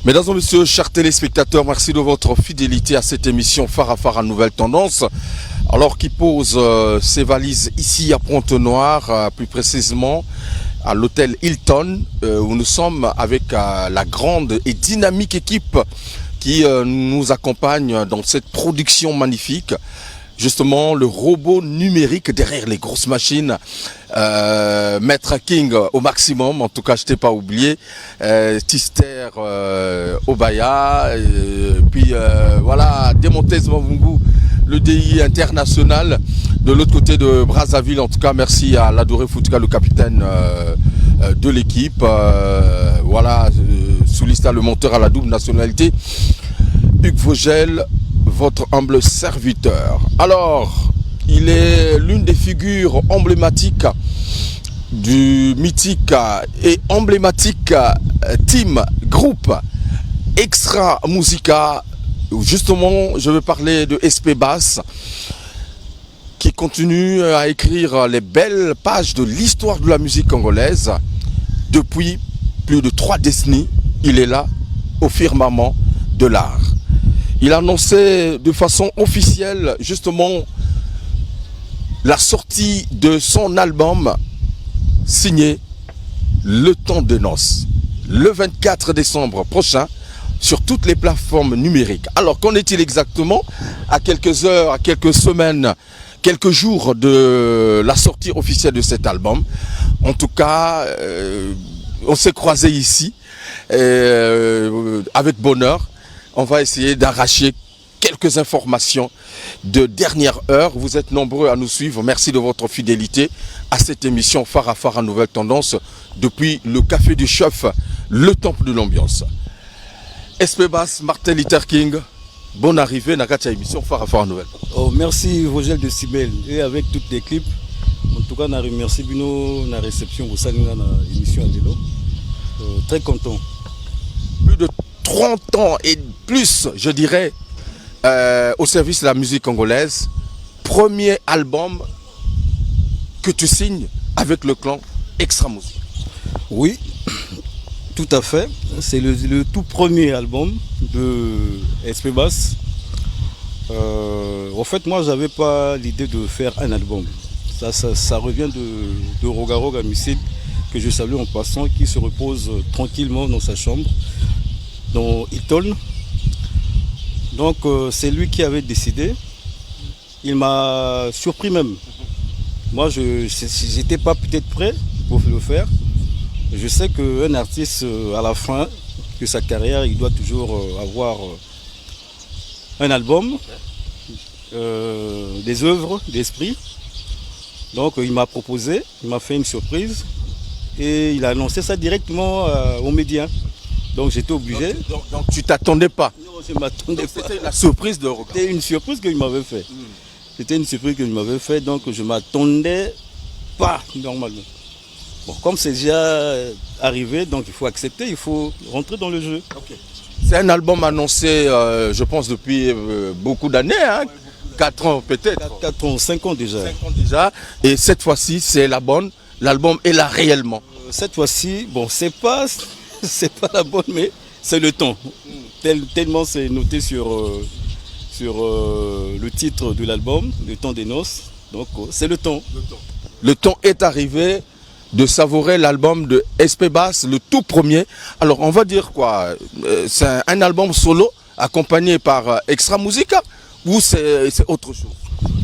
Mesdames et messieurs, chers téléspectateurs, merci de votre fidélité à cette émission Phare à Phare à Nouvelle Tendance. Alors qui pose ses valises ici à Pointe-Noire, plus précisément à l'hôtel Hilton, où nous sommes avec la grande et dynamique équipe qui nous accompagne dans cette production magnifique. Justement, le robot numérique derrière les grosses machines, Maître King au maximum, en tout cas je t'ai pas oublié, Tister Obaya, puis voilà, Demontes Mavungu, le DI international, de l'autre côté de Brazzaville. En tout cas merci à l'adoré Foutka, le capitaine de l'équipe, voilà, Soulista le monteur à la double nationalité, Hugues Vogel, votre humble serviteur. Alors, il est l'une des figures emblématiques du mythique et emblématique team, groupe Extra Musica. Justement, je veux parler de SP Bass, qui continue à écrire les belles pages de l'histoire de la musique congolaise. Depuis plus de 3 décennies, il est là, au firmament de l'art. Il a annoncé de façon officielle justement la sortie de son album signé Le Temps de Noces, le 24 décembre prochain sur toutes les plateformes numériques. Alors qu'en est-il exactement à quelques heures, à quelques semaines, quelques jours de la sortie officielle de cet album? En tout cas, on s'est croisés ici avec bonheur. On va essayer d'arracher quelques informations de dernière heure. Vous êtes nombreux à nous suivre. Merci de votre fidélité à cette émission Phare à Phare à Nouvelle Tendance depuis le Café du Chef, le temple de l'ambiance. SP Bass, Martin Luther King, bonne arrivée à la émission Phare à Phare à Nouvelle. Oh, merci Vogel de Sibel et avec toutes les clips. En tout cas, on remercie Bino la réception au sein de l'émission Adelo. Très content. Plus de 30 ans et plus, je dirais, au service de la musique congolaise. Premier album que tu signes avec le clan Extra Musica. Oui, tout à fait. C'est le tout premier album de SP Bass. En fait, moi, j'avais pas l'idée de faire un album. Ça revient de Roga Roga Missile, que je salue en passant, qui se repose tranquillement dans sa chambre, dans Hilton. Donc c'est lui qui avait décidé. Il m'a surpris même. Moi je n'étais pas peut-être prêt pour le faire. Je sais qu'un artiste à la fin de sa carrière, il doit toujours avoir un album, des œuvres d'esprit. Donc il m'a proposé, il m'a fait une surprise et il a annoncé ça directement aux médias. Donc j'étais obligé. Donc tu t'attendais pas? Non, je ne m'attendais pas. C'était la surprise de Roga. C'était une surprise qu'il m'avait fait. C'était une surprise qu'il m'avait fait, donc je ne m'attendais pas normalement. Bon, comme c'est déjà arrivé, donc il faut accepter, il faut rentrer dans le jeu. Okay. C'est un album annoncé, je pense, depuis beaucoup d'années, hein? 4 ans peut-être. 4 ans, 5 ans déjà. 5 ans déjà. Et cette fois-ci, c'est la bonne. L'album est là réellement. Cette fois-ci, bon, c'est pas la bonne, mais c'est le temps. Tellement c'est noté sur le titre de l'album, Le Temps des Noces. Donc c'est le temps. Le temps est arrivé de savourer l'album de SP Bass, le tout premier. Alors on va dire quoi? C'est un album solo accompagné par Extra Musica ou c'est autre chose?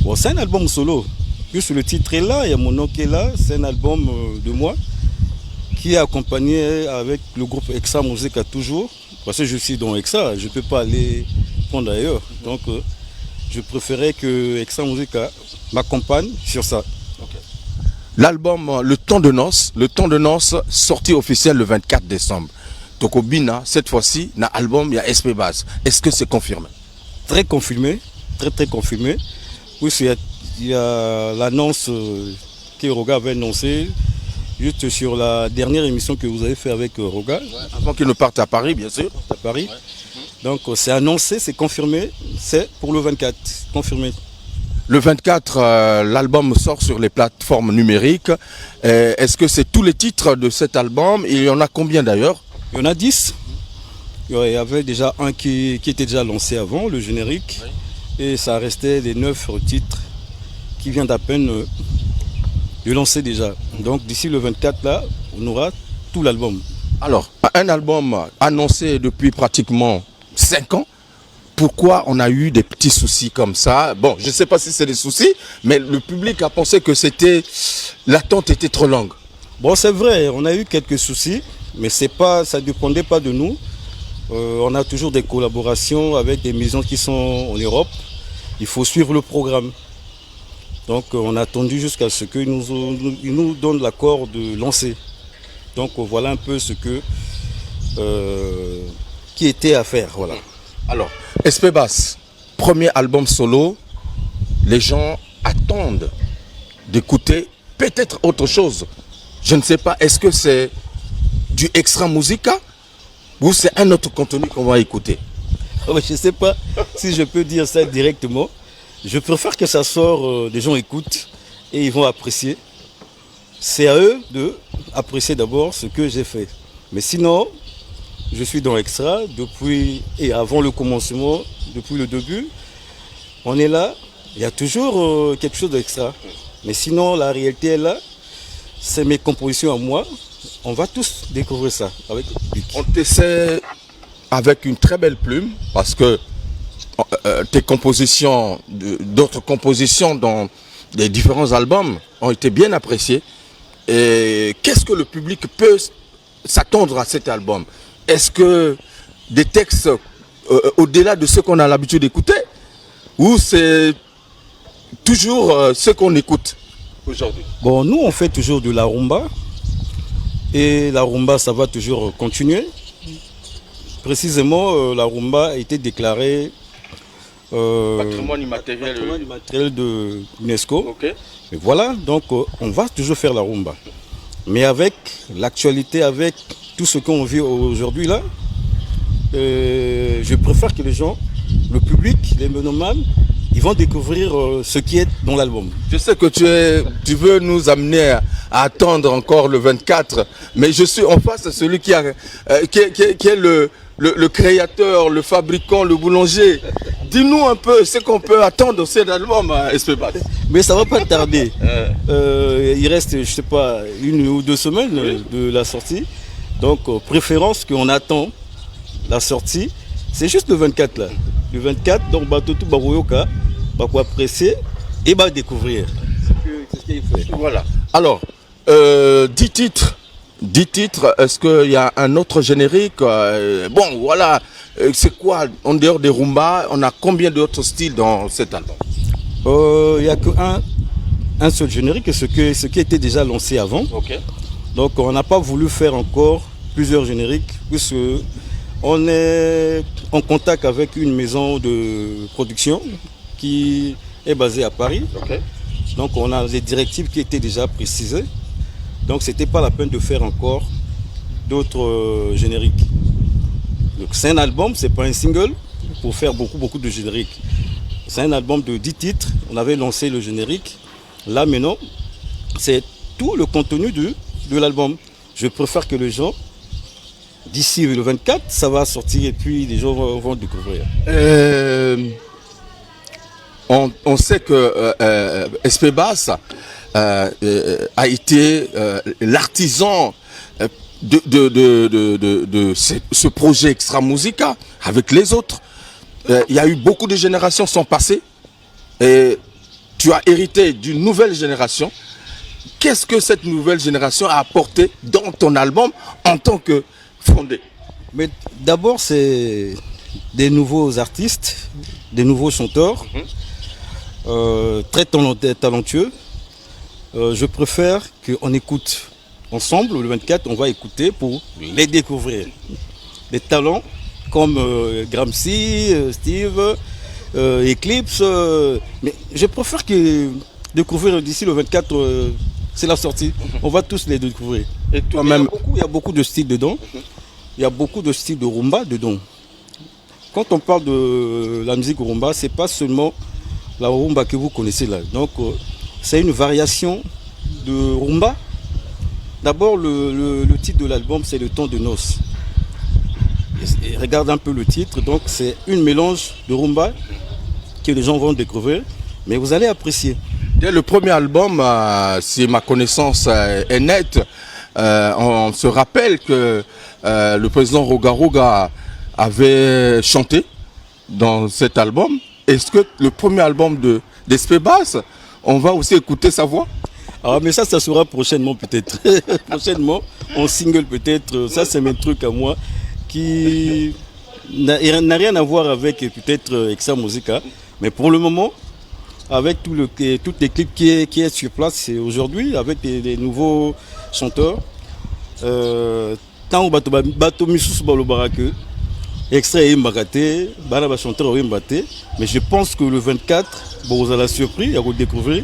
Bon, c'est un album solo. Juste le titre est là, il y a mon nom qui est là. C'est un album de moi qui est accompagné avec le groupe Extra Musica toujours. Parce que je suis dans Extra, je ne peux pas aller prendre ailleurs. Donc je préférais que Extra Musica m'accompagne sur ça. Okay. L'album Le Temps de Noces, sortie officielle le 24 décembre. Tokobina, cette fois-ci, dans l'album, il y a SP Bass. Est-ce que c'est confirmé? Très confirmé, très confirmé. Oui, il y a l'annonce que Roga avait annoncée juste sur la dernière émission que vous avez fait avec Roga. Ouais, avant qu'il ne parte à Paris, bien sûr. À Paris. Ouais. Donc c'est annoncé, c'est confirmé, c'est pour le 24, confirmé. Le 24, l'album sort sur les plateformes numériques. Est-ce que c'est tous les titres de cet album? Il y en a combien d'ailleurs? Il y en a 10. Il y avait déjà un qui était déjà lancé avant, le générique. Oui. Et ça restait les 9 titres qui viennent d'à peine de lancer déjà. Donc d'ici le 24, là, on aura tout l'album. Alors, un album annoncé depuis pratiquement 5 ans. Pourquoi on a eu des petits soucis comme ça? Bon, je ne sais pas si c'est des soucis, mais le public a pensé que l'attente était trop longue. Bon, c'est vrai, on a eu quelques soucis, mais ça ne dépendait pas de nous. On a toujours des collaborations avec des maisons qui sont en Europe. Il faut suivre le programme. Donc on a attendu jusqu'à ce qu'ils nous donnent l'accord de lancer. Donc voilà un peu ce qui était à faire. Voilà. Alors, Espébas, premier album solo, les gens attendent d'écouter peut-être autre chose. Je ne sais pas, est-ce que c'est du extra musica ou c'est un autre contenu qu'on va écouter? Je ne sais pas si je peux dire ça directement. Je préfère que ça sorte, des gens écoutent et ils vont apprécier. C'est à eux d'apprécier d'abord ce que j'ai fait. Mais sinon, je suis dans Extra depuis et avant le commencement, depuis le début. On est là, il y a toujours quelque chose d'extra. Mais sinon, la réalité est là. C'est mes compositions à moi. On va tous découvrir ça avec le public. On t'essaie avec une très belle plume parce que tes compositions, d'autres compositions dans les différents albums ont été bien appréciées. Et qu'est-ce que le public peut s'attendre à cet album? Est-ce que des textes au-delà de ce qu'on a l'habitude d'écouter ou c'est toujours ce qu'on écoute aujourd'hui? Bon, nous on fait toujours de la rumba et la rumba ça va toujours continuer. Précisément, la rumba a été déclarée patrimoine immatériel de l'UNESCO. Okay. Et voilà, donc on va toujours faire la rumba. Mais avec l'actualité, avec tout ce qu'on vit aujourd'hui là, je préfère que les gens, le public, les mélomanes, ils vont découvrir ce qui est dans l'album. Je sais que tu veux nous amener à attendre encore le 24, mais je suis en face de celui qui est le créateur, le fabricant, le boulanger. Dis-nous un peu ce qu'on peut attendre de cet album, Espébas. Mais ça ne va pas tarder. Il reste, je sais pas, 1 ou 2 semaines de la sortie. Donc, préférence qu'on attend la sortie, c'est juste le 24 là. Le 24, donc, tout Baroyoka, va apprécier et va découvrir. C'est ce qu'il fait. Voilà. Alors, 10 titres. 10 titres, est-ce qu'il y a un autre générique? Bon, voilà. C'est quoi, en dehors des rumba, on a combien d'autres styles dans cet album? Il n'y a qu'un seul générique, ce qui était déjà lancé avant. Okay. Donc on n'a pas voulu faire encore plusieurs génériques, puisque on est en contact avec une maison de production qui est basée à Paris. Okay. Donc on a des directives qui étaient déjà précisées. Donc c'était pas la peine de faire encore d'autres génériques. Donc c'est un album, c'est pas un single pour faire beaucoup de génériques. C'est un album de 10 titres, on avait lancé le générique. Là maintenant, c'est tout le contenu de l'album. Je préfère que les gens, d'ici le 24, ça va sortir et puis les gens vont découvrir. On sait que Espébas a été l'artisan de ce projet Extra Musica avec les autres. Il y a eu beaucoup de générations qui sont passées et tu as hérité d'une nouvelle génération. Qu'est-ce que cette nouvelle génération a apporté dans ton album en tant que fondé? Mais d'abord, c'est des nouveaux artistes, des nouveaux chanteurs, très talentueux. Je préfère qu'on écoute ensemble. Le 24, on va écouter pour les découvrir. Des talents comme Gramsci, Steve, Eclipse. Mais je préfère que découvrir d'ici le 24, c'est la sortie. On va tous les découvrir. Et toi-même, il y a beaucoup de styles dedans. Il y a beaucoup de styles de rumba dedans. Quand on parle de la musique rumba, c'est pas seulement la rumba que vous connaissez là. Donc, c'est une variation de rumba. D'abord, le titre de l'album, c'est Le temps de noces. et regarde un peu le titre. Donc c'est une mélange de rumba que les gens vont découvrir, mais vous allez apprécier. Dès le premier album, si ma connaissance est nette, on se rappelle que le président Rogaroga avait chanté dans cet album. Est-ce que le premier album d'Espé Basse, on va aussi écouter sa voix? Ah, mais ça sera prochainement peut-être. Prochainement, en single peut-être. Ça, c'est mes trucs à moi qui n'a rien à voir avec peut-être Exa Musica. Mais pour le moment, avec toute l'équipe qui est sur place aujourd'hui, avec les nouveaux chanteurs, tant bato misusu balobarake, extrait est mbakate, bana chanteur est mbate, mais je pense que le 24, bon, vous allez surpris, il y a vous découvrir,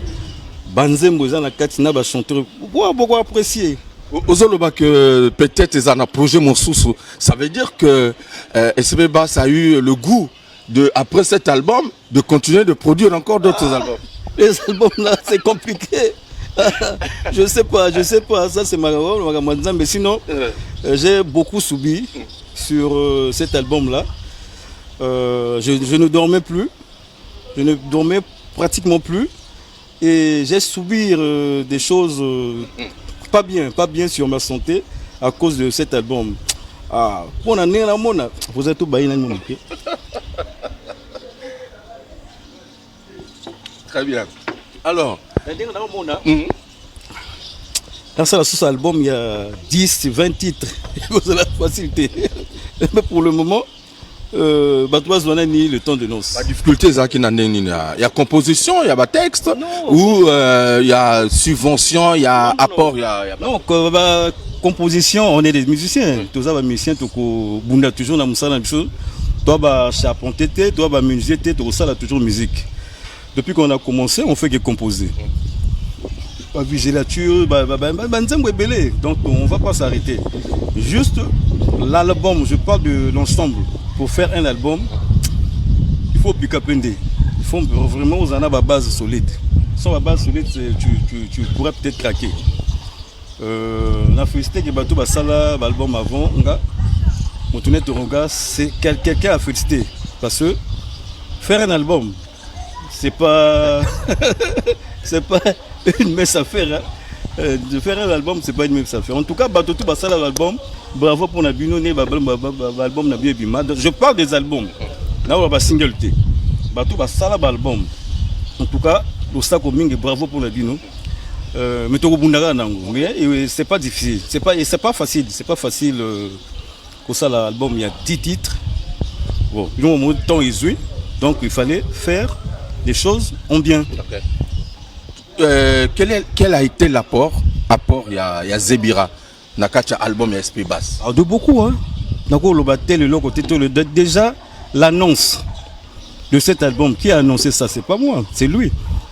banzembo na katina ba chanteur, beaucoup apprécié. Ozoloba que peut-être ils ont un projet Monsousou, ça veut dire que SB Bass a eu le goût après cet album, de continuer de produire encore d'autres albums. Les albums là, c'est compliqué. Je sais pas, ça c'est ma mais sinon, j'ai beaucoup subi sur cet album là. Je ne dormais plus, je ne dormais pratiquement plus, et j'ai subi des choses pas bien sur ma santé à cause de cet album. Ah, vous êtes tout baïna. Très bien. Alors, dans ce album, il y a 10, 20 titres. Vous avez la facilité. Mais pour le moment, Batouaz ni le temps de noces. La difficulté, c'est qu'il y a composition, il y a texte, ou il y a subvention, il y a apport. Non, composition, on est des musiciens. Tous les musiciens, toujours dans la chose. Toi, charpenter, toi, menuisier, tout ça, toujours musique. Depuis qu'on a commencé, on fait que composer. Vigilature, donc on ne va pas s'arrêter. Juste l'album, je parle de l'ensemble. Pour faire un album, il faut piquer. Il faut vraiment vous en avoir une base solide. Sans la base solide, tu pourrais peut-être craquer. On a félicité que Batou Basala, l'album avant, on tournait ton regard, c'est quelqu'un à féliciter. Parce que faire un album, c'est pas une mince affaire. De faire un album, c'est pas une mince affaire. En tout cas, Batou Basala l'album, bravo pour Nabino, l'album Nabio Bima. Je parle des albums. Là, on va single T. Batou Basala l'album. En tout cas, l'Ostako Ming, bravo pour Nabino. Mais c'est pas difficile. C'est pas facile. C'est pas facile. Pour ça, l'album, il y a 10 titres. Bon, ils ont un temps joué. Donc, il fallait faire des choses en bien. Okay. Quel a été l'apport? Il y a Zebira, Nakacha album et SP Bass. De beaucoup, hein. Déjà, l'annonce de cet album, qui a annoncé ça? C'est pas moi, c'est lui.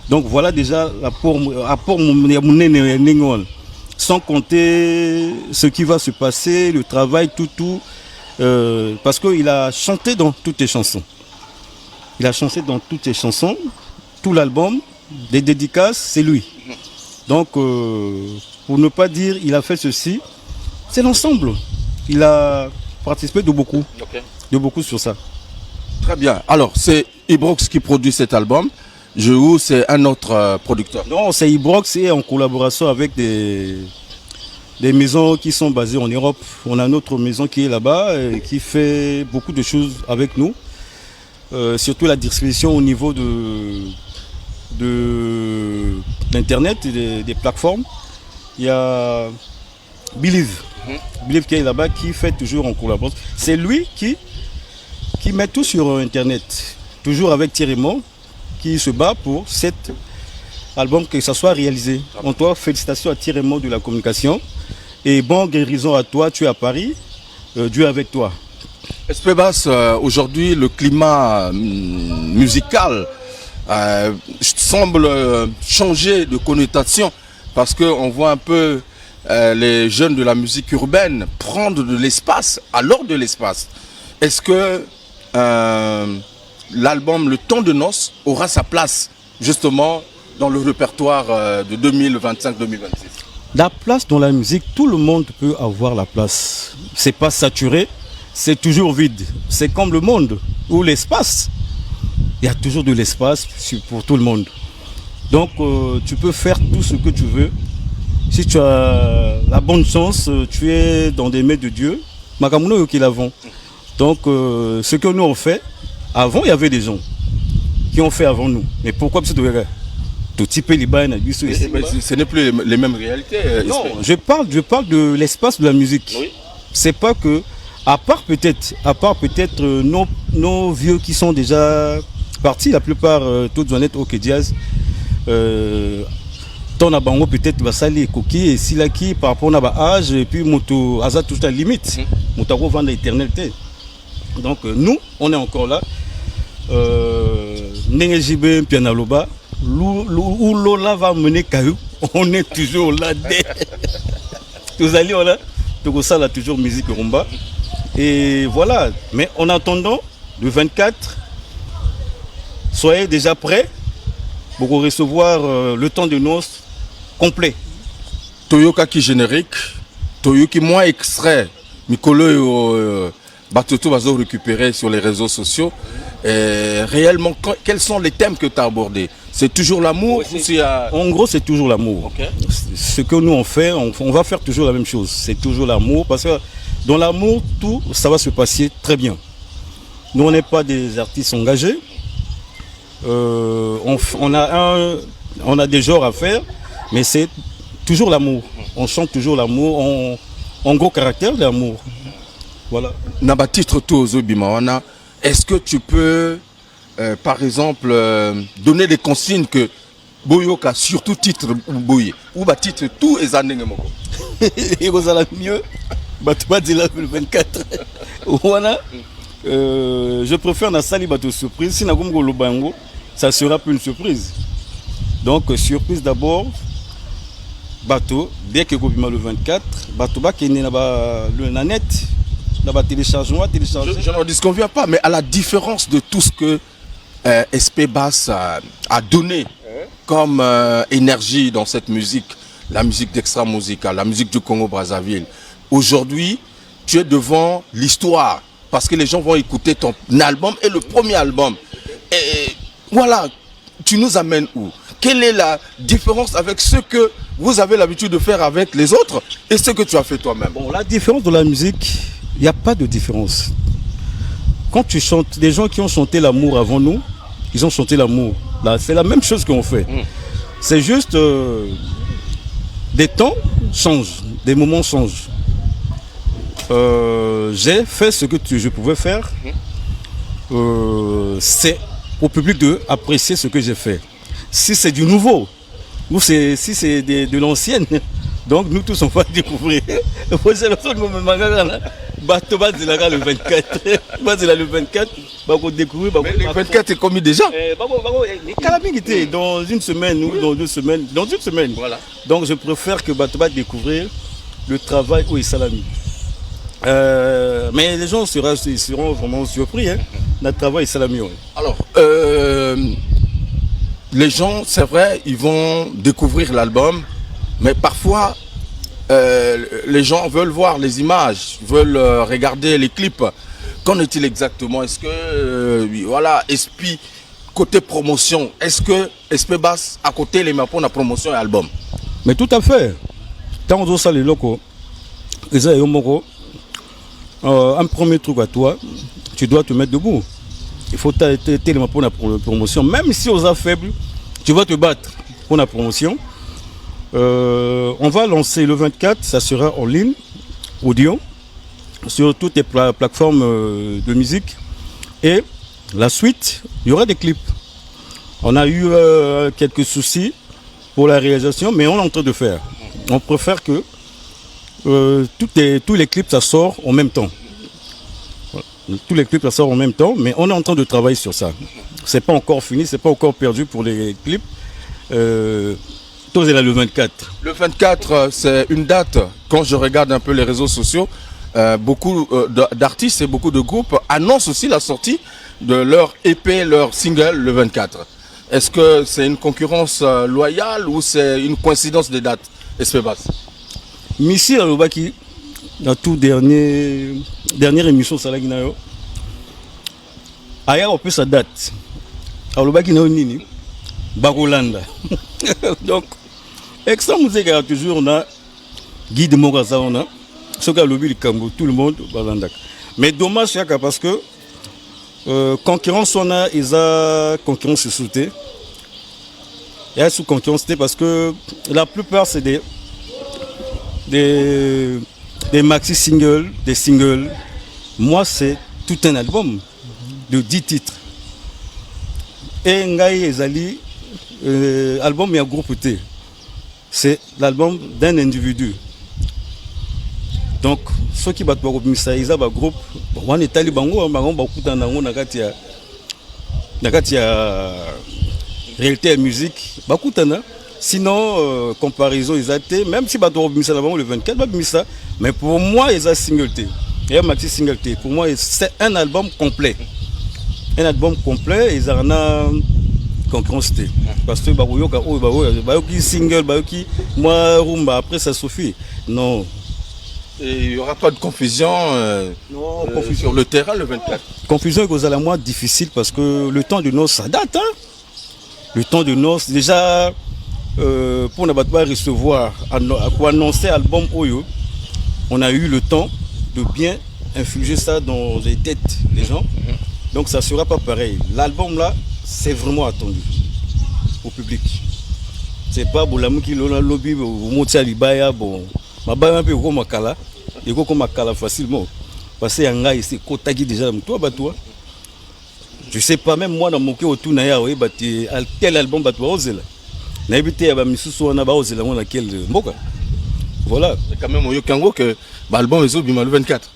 Donc voilà déjà l'apport sans compter ce qui va se passer, le travail, tout. Parce qu'il a chanté dans toutes les chansons. Tout l'album, des dédicaces, c'est lui. Donc, pour ne pas dire il a fait ceci, c'est l'ensemble. Il a participé de beaucoup sur ça. Très bien. Alors, c'est Ibrox qui produit cet album. Ou c'est un autre producteur? Non, c'est Ibrox et en collaboration avec des maisons qui sont basées en Europe. On a notre maison qui est là-bas et qui fait beaucoup de choses avec nous. Surtout la distribution au niveau de l'internet et des plateformes. Il y a Believe qui est là-bas, qui fait toujours en collaboration. C'est lui qui met tout sur internet, toujours avec Thierry Mon, qui se bat pour cet album que ça soit réalisé. En toi, félicitations à Thierry Mon de la communication et bon guérison à toi. Tu es à Paris, Dieu est avec toi. SP Bass, aujourd'hui, le climat musical semble changer de connotation parce qu'on voit un peu les jeunes de la musique urbaine prendre de l'espace alors de l'espace. Est-ce que l'album Le Temps de Noces aura sa place justement dans le répertoire de 2025-2026? La place dans la musique, tout le monde peut avoir la place. C'est pas saturé. c'est toujours vide. C'est comme le monde ou l'espace. Il y a toujours de l'espace pour tout le monde. Donc tu peux faire tout ce que tu veux. Si tu as la bonne chance, tu es dans des mains de Dieu. Makamuno qui l'avons. Donc ce que nous on fait, avant il y avait des gens qui ont fait avant nous. Mais pourquoi ce n'est plus les mêmes réalités. Non, je parle de l'espace de la musique. Oui. C'est pas que, à part peut-être nos vieux qui sont déjà partis, la plupart, toutes honnêtes, ok, Diaz, ton abango peut-être va salir coquille et silaki par rapport à l'âge et puis moto asa toute la limite, moto vendre l'éternité. Donc nous, on est encore là. Nengejibe Pianaloba, où Lola va mener Caillou, on est toujours là. Tous allés, on a tout ça là, toujours musique rumba. Et voilà. Mais en attendant, le 24, soyez déjà prêts pour recevoir le temps de noces complet. Toyoka qui générique, Toyoki moins extrait, Mikolo Batoto va récupérer sur les réseaux sociaux. Réellement, quels sont les thèmes que tu as abordés? C'est toujours l'amour? En gros, c'est toujours l'amour. Okay. Ce que nous on fait, on va faire toujours la même chose. C'est toujours l'amour parce que dans l'amour, tout ça va se passer très bien. Nous, on n'est pas des artistes engagés. On a des genres à faire, mais c'est toujours l'amour. On chante toujours l'amour, en gros caractère de l'amour. Voilà. Naba titre Tozo Bimawana, est-ce que tu peux, par exemple, donner des consignes que Boyoka, surtout titre Boye, ou bah titre tout et années et vous allez mieux, bah tu vas dire le 24. Voilà. Je préfère la sali bateau surprise. Si nous avons le bango, ça sera plus une surprise. Donc surprise d'abord. Bateau, dès que vous le 24, bateau qui est le nanette. Je n'en disconviens pas, mais à la différence de tout ce que SP Bass a donné comme énergie dans cette musique, la musique d'Extra Musica, la musique du Congo-Brazzaville, aujourd'hui, tu es devant l'histoire, parce que les gens vont écouter ton album et le premier album. Et voilà, tu nous amènes où? Quelle est la différence avec ce que vous avez l'habitude de faire avec les autres et ce que tu as fait toi-même? Bon, la différence de la musique, il n'y a pas de différence. Quand tu chantes, des gens qui ont chanté l'amour avant nous, ils ont chanté l'amour. C'est la même chose qu'on fait. C'est juste des temps changent, des moments changent. J'ai fait ce que je pouvais faire. C'est au public d'apprécier ce que j'ai fait. Si c'est du nouveau, ou si c'est de l'ancienne, donc nous tous on va découvrir. Le 24. Le 24, on découvrir. Mais le 24 est commis déjà. Dans une semaine ou dans 2 semaines. Dans une semaine. Voilà. Donc je préfère que Batoba découvrir le travail où il salami. Mais les gens seront vraiment surpris. Notre travail salami. Alors, les gens, c'est vrai, ils vont découvrir l'album, mais parfois, les gens veulent voir les images, veulent regarder les clips. Qu'en est-il exactement? Est-ce que, voilà, SP, côté promotion, est-ce que SP Bass à côté les mains pour la promotion et album? Mais tout à fait. Tant on ça les locaux, un premier truc à toi, tu dois te mettre debout. Il faut t'aider pour la promotion. Même si on est faible, tu vas te battre pour la promotion. On va lancer le 24, ça sera en ligne, audio, sur toutes les plateformes de musique. Et la suite, il y aura des clips. On a eu quelques soucis pour la réalisation, mais on est en train de faire. On préfère que tous les clips, ça sort en même temps. Tous les clips, ça sort en même temps, mais on est en train de travailler sur ça. C'est pas encore fini, c'est pas encore perdu pour les clips. Là, le 24. Le 24, c'est une date. Quand je regarde un peu les réseaux sociaux, beaucoup d'artistes et beaucoup de groupes annoncent aussi la sortie de leur EP, leur single, le 24. Est-ce que c'est une concurrence loyale ou c'est une coïncidence des dates? SP Bass. Missi Alobaki, la toute dernière émission Salaginayo. Aya on peut sa date. Alors le baki na nini Bagolanda. Donc extra musique a toujours on a guide Mogaza on a ce qu'a lobby le Cambo tout le monde Balanda. Mais dommage parce que concurrence on a isa concurrence sauté. Il y a sous concurrence parce que la plupart c'est des maxi singles, des singles. Moi c'est tout un album de 10 titres. Et Ngai Ezali, album et un groupe T. C'est l'album d'un individu. Donc, ceux qui battent pour Missa Isa, le groupe, on est allé bango, on a réalité et musique, sinon, comparaison, ils étaient, même si battent pour Missa le 24, Missa, mais pour moi, ils ont single T. Et un maxi single T. Pour moi, c'est un album complet. Un album complet, ils ont une concurrence. Parce que qui single, qui moi rumba après ça suffit. Non. Et il n'y aura pas de confusion, sur le terrain le 24. Confusion est aux moins difficile parce que le temps de noces ça date. Hein? Le temps de noces déjà pour ne pas recevoir pour annoncer l'album Oyo, on a eu le temps de bien infliger ça dans les têtes des gens. Donc ça ne sera pas pareil. L'album là, c'est vraiment attendu au public. C'est pas Boulamu qui l'a lobby, vous montez à l'Ibaya, bon. Ma baille un peu comme Makala, et comme Makala facilement. Parce que Yanga, c'est Kotagi déjà, toi. Je sais pas, même moi, dans mon cas, autour Naya, quel album Batoua Ozela. N'habitez à Missoussou, on a Ozela, on a quel Moka. Voilà. C'est quand même au Yokango que l'album est au le 24.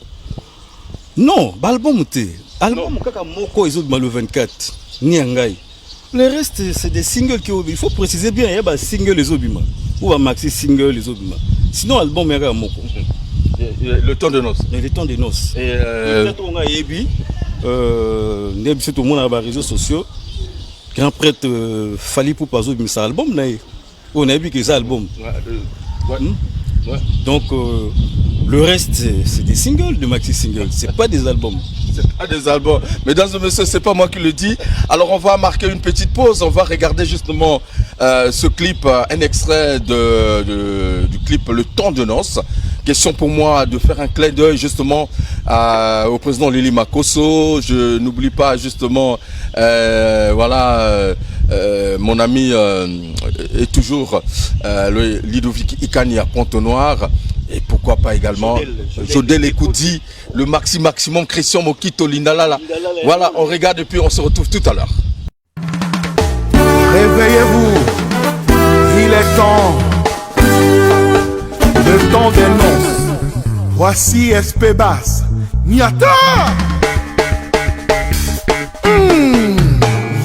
Non, l'album est. Album kaka moko ezobima le 24 ni ngai. Le reste c'est des singles qui il faut préciser bien il y a des singles ezobima ou un maxi single ezobima. Sinon album est moko. Le temps de noces. Le temps de noces. Et peut-être on a yebi nebiso tout le monde sur les réseaux sociaux grand prêtre Fali pour pas zobima ça album na on a vu que ça album. Ouais. Donc le reste c'est des singles, de maxi singles, c'est pas des albums. C'est pas des albums. Mesdames et messieurs, c'est pas moi qui le dis. Alors on va marquer une petite pause. On va regarder justement ce clip, un extrait du clip Le Temps de Noces. Question pour moi de faire un clin d'œil justement au président Lili Makosso. Je n'oublie pas justement mon ami est toujours le Ludovic Ikani à Pointe-Noire. Et pourquoi pas également Jodel Ekoudi, le maximum Christian Mokito Lindalala. Voilà, on regarde et puis on se retrouve tout à l'heure. Réveillez-vous, il est temps, le temps des noces. Voici SP Bass, Niata.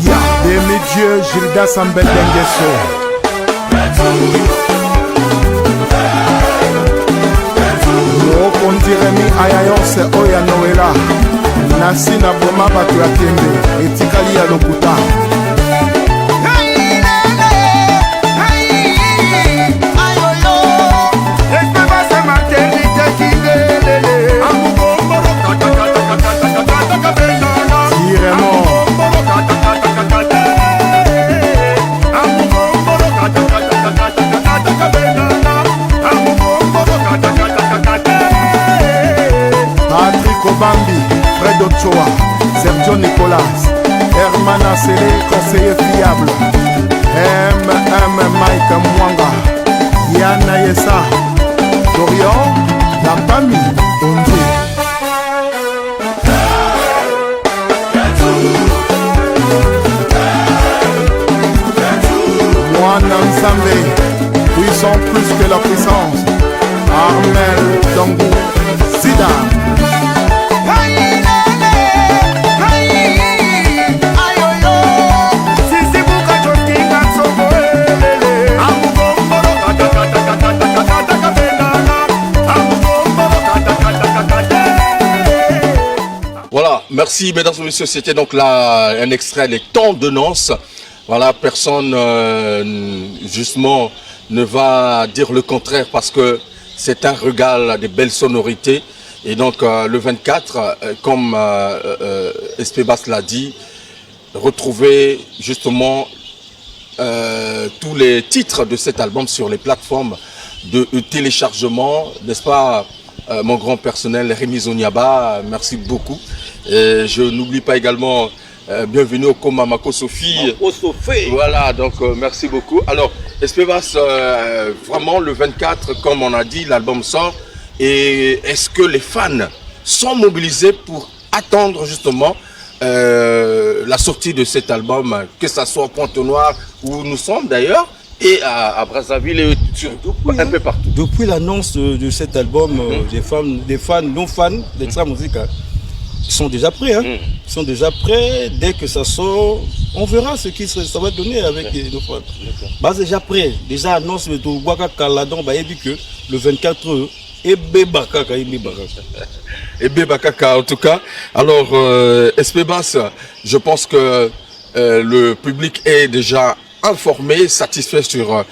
Ya, demi-dieu, Gilda Sambel Dengeso. Okondiremi ayayonse oya Noela nasi na boma bato ya tembe etikali ya lokuta Bambi, Fred Ochoa, Sergio Nicolas, Hermana Sele, conseiller fiable, Mike Mwanga, Yana Yessa, Dorian, la famille, Ondi. Mwana Nsambe, puissant plus que la puissance, Armel Dongou, Sida. Voilà, merci mesdames et messieurs, c'était donc là un extrait des Temps de Noces. Voilà, personne justement ne va dire le contraire parce que c'est un régal, des belles sonorités. Et donc le 24, comme Espébas l'a dit, retrouver justement tous les titres de cet album sur les plateformes de téléchargement, n'est-ce pas, mon grand personnel Rémi Zoniaba, merci beaucoup. Et je n'oublie pas également bienvenue au Koma Mako Sophie. Voilà, donc merci beaucoup. Alors, Espébas, vraiment le 24, comme on a dit, l'album sort. Et est-ce que les fans sont mobilisés pour attendre justement la sortie de cet album, que ce soit au Pointe-Noire, où nous sommes d'ailleurs, et à Brazzaville et surtout un peu partout. Depuis l'annonce de cet album, des fans, non fans d'Extra Musica, ils sont déjà prêts. Hein. Ils sont déjà prêts. Dès que ça sort, on verra ce que ça va donner avec nos fans. Bah, déjà prêt. Déjà annonce le Touwaka Kaladon, bah, il dit que le 24 et Bakaka en tout cas. Alors, Espébas, je pense que le public est déjà informé, satisfait sur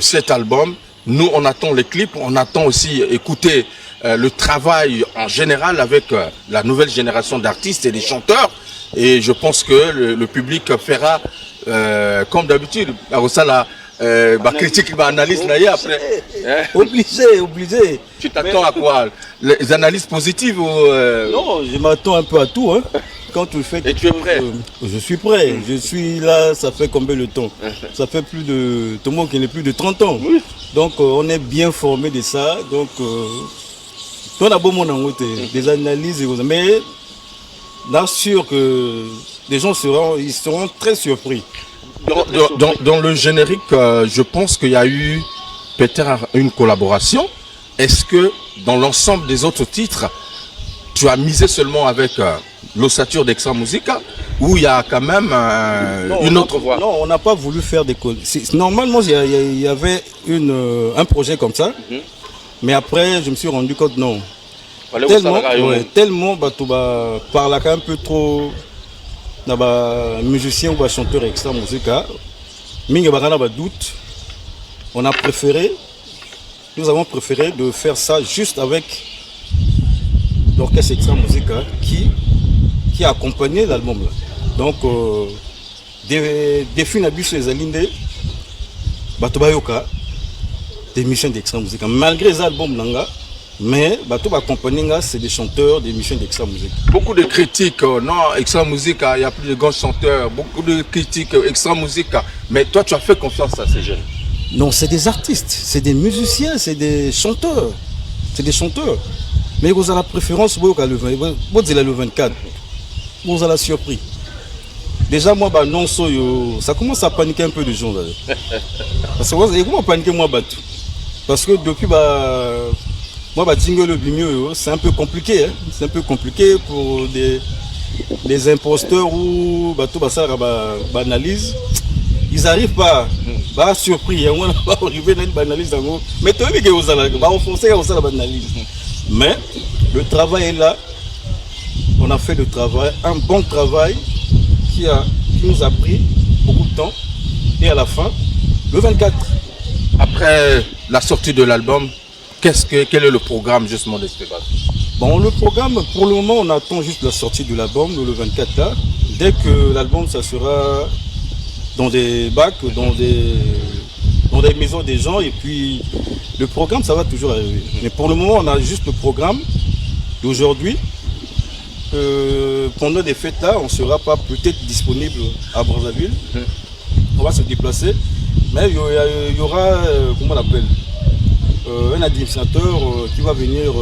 cet album. Nous, on attend les clips, on attend aussi écouter le travail en général avec la nouvelle génération d'artistes et des chanteurs. Et je pense que le public fera comme d'habitude. Critique, analyse après. Obligé. Tu t'attends à quoi? Les analyses positives ou Non, je m'attends un peu à tout. Hein. Quand tu fais et tu es prêt? Je suis prêt. Je suis là, ça fait combien de temps? Ça fait plus de... Tout le monde qui n'est plus de 30 ans. Oui. Donc on est bien formé de ça. Donc on a beau monde des analyses, mais là sûr que les gens seront très surpris. Dans le générique, je pense qu'il y a eu peut-être une collaboration. Est-ce que dans l'ensemble des autres titres, tu as misé seulement avec l'ossature d'Extra Musica ou il y a quand même une autre voix? Non, on n'a pas voulu faire des collaborations. Normalement, il y avait un projet comme ça, mais après, je me suis rendu compte non. Tellement par là un peu trop... musicien ou chanteur Extra Musica, doute. Nous avons préféré de faire ça juste avec l'orchestre Extra Musica qui a accompagné l'album là. Donc des films abus les alindés, des missions d'Extra Musica. Malgré les albums là, mais c'est des chanteurs, des missions d'Extra Musica. Beaucoup de critiques, non, Extra Musica, il n'y a plus de grands chanteurs, beaucoup de critiques, Extra Musica. Mais toi, tu as fait confiance à ces jeunes? Non, c'est des artistes, c'est des musiciens, c'est des chanteurs. C'est des chanteurs. Mais vous avez la préférence, vous avez le 24. Vous avez la surprise. Déjà, moi, non, ça commence à paniquer un peu de gens. Parce que comment paniquer moi, parce que depuis, moi, c'est un peu compliqué. Hein? C'est un peu compliqué pour des imposteurs ou analyse. Ils n'arrivent pas. Surpris. On va arriver à une analyse. Mais tu mais le travail est là. On a fait le travail, un bon travail qui nous a pris beaucoup de temps. Et à la fin, le 24. Après la sortie de l'album, quel est le programme justement d'Espébas? Bon, le programme, pour le moment, on attend juste la sortie de l'album, le 24 là. Dès que l'album, ça sera dans des bacs, dans des maisons des gens, et puis le programme, ça va toujours arriver. Mais pour le moment, on a juste le programme d'aujourd'hui. Pendant des fêtes là, on ne sera pas peut-être disponible à Brazzaville. On va se déplacer. Mais il y aura, comment on appelle, un administrateur qui va venir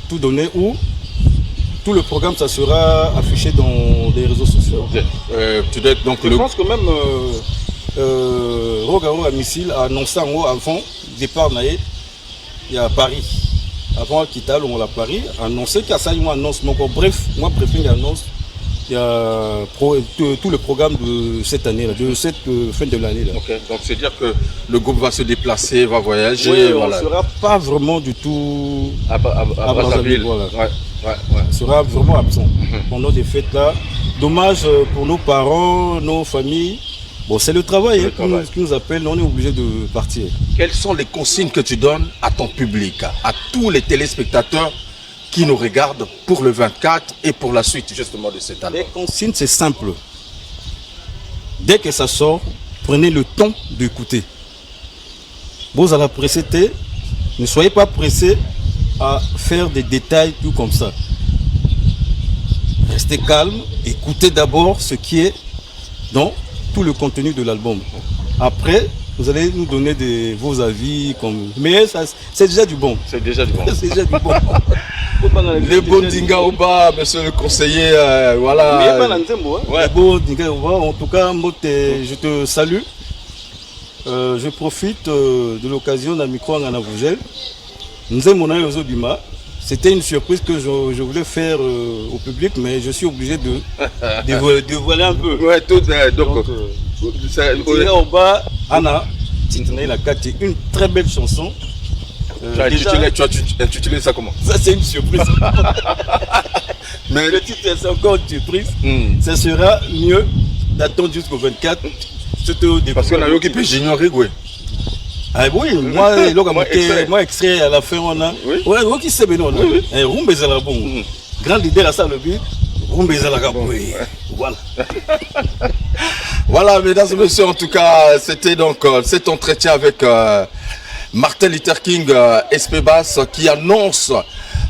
tout donner, où tout le programme ça sera affiché dans les réseaux sociaux. Donc je pense que même Rogaro à Missile a annoncé en haut avant le départ il y a Paris. Avant quitter on l'a Paris, annoncé qu'il y a ça, moi annonce. Bref, moi préfère l'annonce. Il y a tout le programme de cette année, là, de cette fin de l'année. Okay. Donc c'est dire que le groupe va se déplacer, va voyager. Oui, on ne sera pas vraiment du tout à Brazzaville. Voilà. On sera vraiment absent pendant des fêtes là. Dommage pour nos parents, nos familles. Bon, c'est le travail, qui nous appelle, on est obligé de partir. Quelles sont les consignes que tu donnes à ton public, à tous les téléspectateurs qui nous regardent pour le 24 et pour la suite justement de cet album? Les consignes, c'est simple. Dès que ça sort, prenez le temps d'écouter. Vous allez presser, ne soyez pas pressés à faire des détails tout comme ça. Restez calme, écoutez d'abord ce qui est dans tout le contenu de l'album. Après, vous allez nous donner vos avis. Mais c'est déjà du bon. C'est déjà du bon. C'est déjà du bon. Les beaux Dinga Oba, monsieur le conseiller, voilà. Les beaux Dinga Oba, en tout cas, je te salue. Je profite de l'occasion d'un micro en Anavougel. C'était une surprise que je voulais faire au public, mais je suis obligé de dévoiler un peu. Ouais, tout, donc Anna, une très belle chanson. Tu as intitulé ça comment? Ça, c'est une surprise. Mais le titre, c'est encore une surprise. Ça sera mieux d'attendre jusqu'au 24. Parce qu'on a eu qui peut ignorer, oui. Ah oui, moi extrait à la fin, on a. Oui, qui sait, mais non. Bon. Grand leader à ça, le but. Voilà. Voilà, mesdames et messieurs, en tout cas, c'était donc cet entretien avec Martin Luther King Espebas qui annonce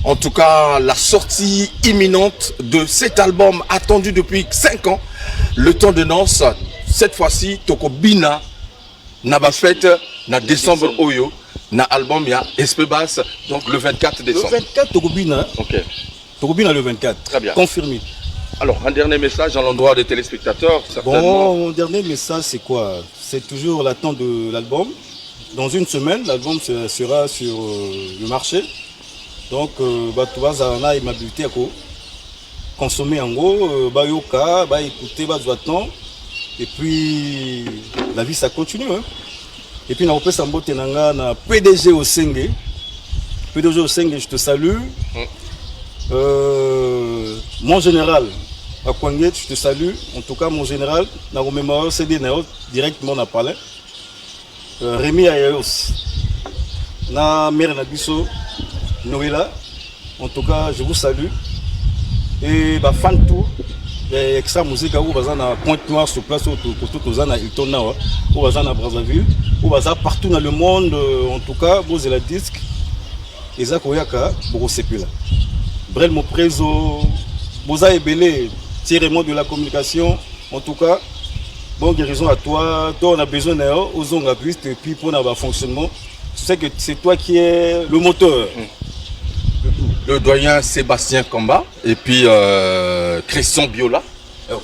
en tout cas la sortie imminente de cet album attendu depuis 5 ans, Le Temps de Danse. Cette fois-ci, Tokobina n'a fête na décembre Oyo, na album ya Espebas, donc le 24 décembre. Le 24 Tokobina. Ok. Tokobina le 24. Très bien. Confirmé. Alors, un dernier message à l'endroit des téléspectateurs, certainement. Bon, mon dernier message, c'est quoi? C'est toujours l'attente de l'album. Dans une semaine, l'album sera sur le marché. Donc, tu vas et m'habiter à consommer en gros, yoka, écouter, attendre. Et puis, la vie, ça continue. Hein. Et puis, on a PDG au Sengue. PDG au Sengue, je te salue. Mon général, à Kwanget, je te salue. En tout cas, mon général, dans le mémoire CD, directement, on a parlé. Rémi Ayayos, na mère Nabiso, Noëlla. En tout cas, je vous salue. Et fan tout. Les extra musique où on a Pointe-Noire sur place, où on a Hilton, où on a Brazzaville, où on a partout dans le monde. En tout cas, vous avez la disque. Et ça, Koyaka, vous avez là. Brel Moprezo, Boza Ebele, tirez-moi de la communication. En tout cas, bonne guérison à toi. Toi, on a besoin aux ongapistes et puis pour avoir fonctionnement. Tu sais que c'est toi qui es le moteur. Le doyen Sébastien Kamba et puis Christian Biola.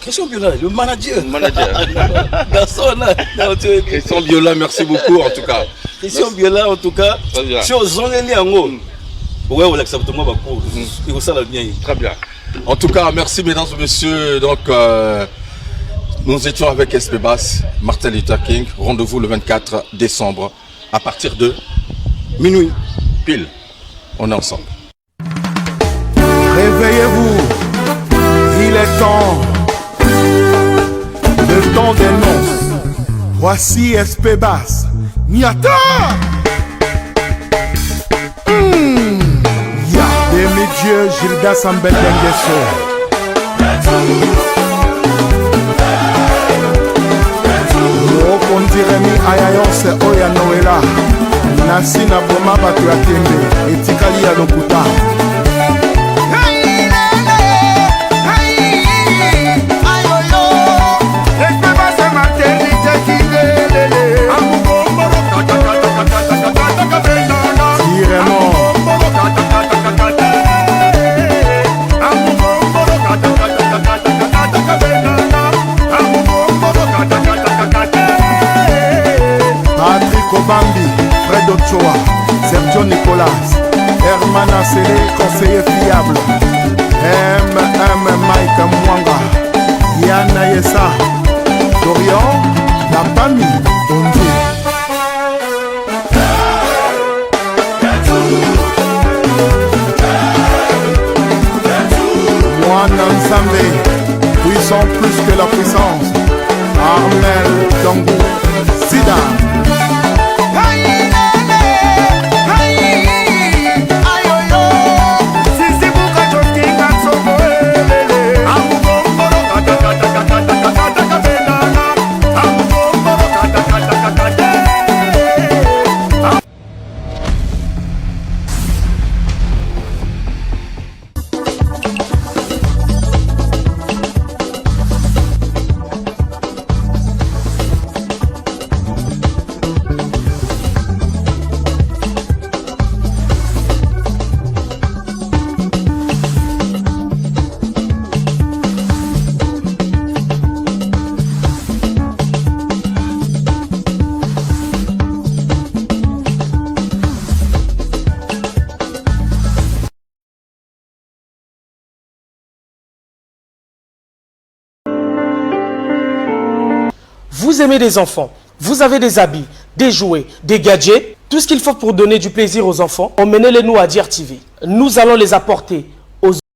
Christian Biola, le manager. Christian Biola, merci beaucoup en tout cas. Christian Biola, en tout cas. Très bien. En tout cas, merci mesdames et messieurs. Donc, nous étions avec Espebas, Martin Luther King. Rendez-vous le 24 décembre à partir de minuit. Pile. On est ensemble. Réveillez-vous, il est temps, le temps des noces. Voici Espebas, Niata. Ya demi-dieu Gilda Sambel Dengeso. Okondiremi Ayayos Oya Noëlla. Nasi na boma batu ya tembe, etikali ya lokuta. Bambi, Fred Ochoa, Sergio Nicolas, Herman Assele, conseiller fiable, Mike Mwanga, Yana Yessa, Dorian, Napami, Ondi. Mwana Nzambe, puissant plus que la puissance, Armel Ndongo Sida Vous aimez les enfants, vous avez des habits, des jouets, des gadgets, tout ce qu'il faut pour donner du plaisir aux enfants, emmenez-les nous à DRTV. Nous allons les apporter